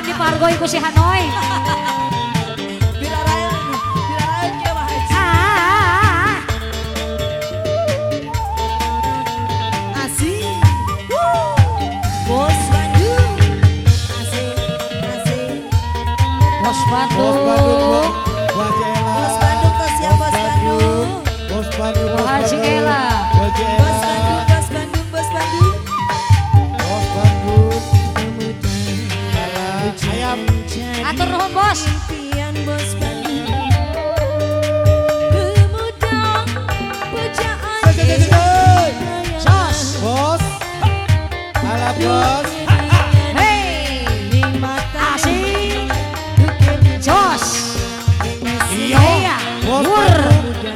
dipargoi ku si Hanoi. Bos Bandung. Bos Bandung ke siapa Bos Bandung? Bos Bandung. Bu Haji Ela. Bos Bandung, Bos Bandung, Bos Bandung. Bos Bandung. Ayam. Atur nuhun bos. Impian Bos Bandung. Pemuda pujaan Sos. Bos. Halo bos. Hey. Asik. Jos. Iya. Bos Wur.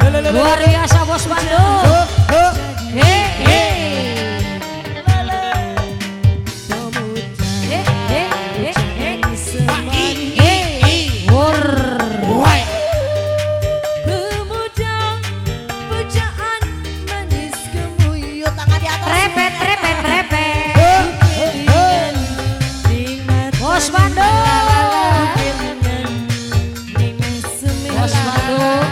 Bandung. Luar biasa bos Bandung. Hei. Wur. Pemuda pujaan manis kemuyut tangan di atas. Repet. Bos Bandung. Bos Bandung.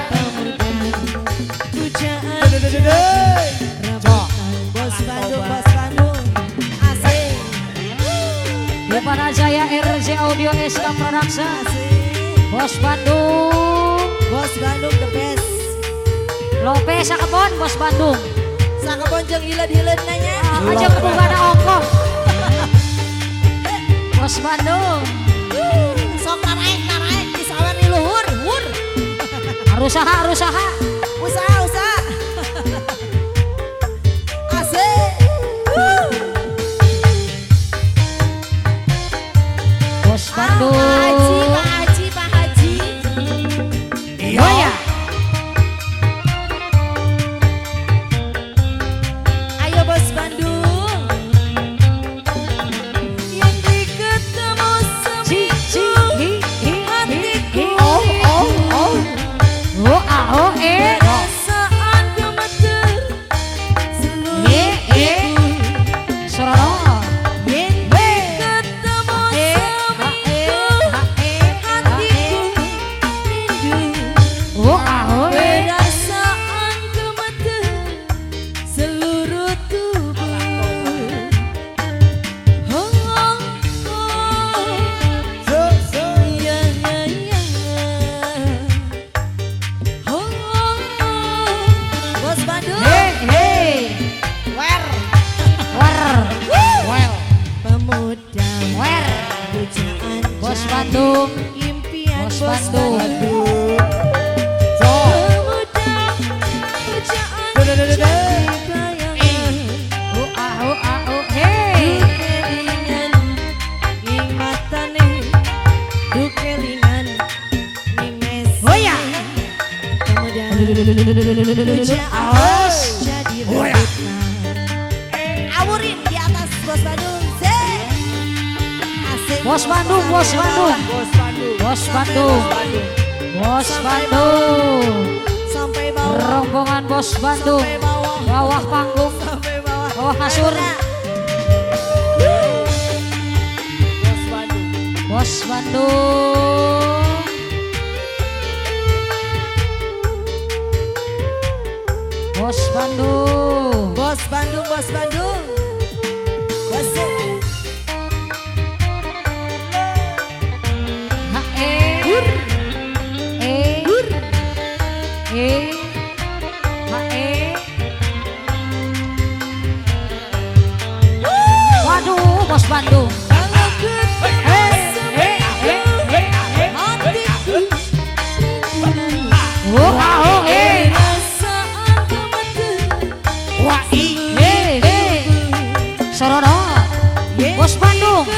Bos Bandung, Bos Bandung, asik, Devana Jaya RJ Audio SK Production. asik. Bos Bandung. Bos Bandung the best. Lope sakebon Bos Bandung. Sakabon jeung hileud-hileud nanya. Aja kebungana ongkoh. Bos Bandung. Sok naraek di sawer di luhur, hur. Usaha. Usaha. Asik. Bos Bandung. Pak Haji. Oh ya. Ayo Bos Bandung. Yang diketemu perasaan gemeter Sorono. yang diketemu hatiku rindu perasaan gemeter seluruh tubuh. Ya. Bos Bandung. Pemuda pujaan Bos Bandung. impian Bos Bos Bandung. Bandung. Pemuda pujaan jadi bayangan kelingan ing matane dukelingan ing mese. Oh ya. Pemuda pujaan jadi rebutan. Awurin di atas Bos Bandung. Asik. Bos Bandung. Bos Bandung. Sampai bawah. Rombongan Bos Bandung. Sampai bawah. Bawah panggung. Sampai bawah. Bawah kasur. Bos Bandung. Bos Bandung. Bos Bandung, Bos Bandung. Waduh, Bos Bandung. Sorono. Bos Bandung.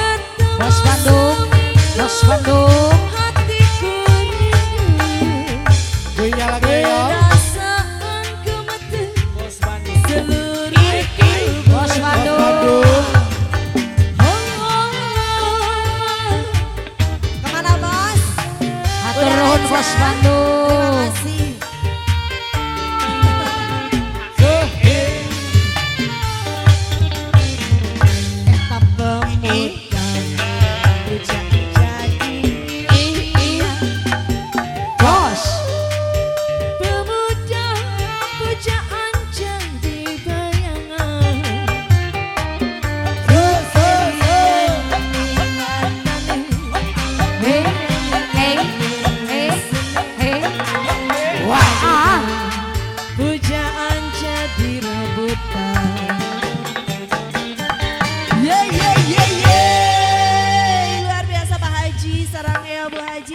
Bos Bandung. Bos Bandung. Punya lagi yo. Bos Bandung. Kemana Bos? Hatur nuhun Bos Bandung. Terima kasih.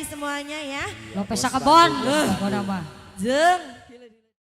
semuanya ya. Lopes Sakebon. Kebon apa? Jeng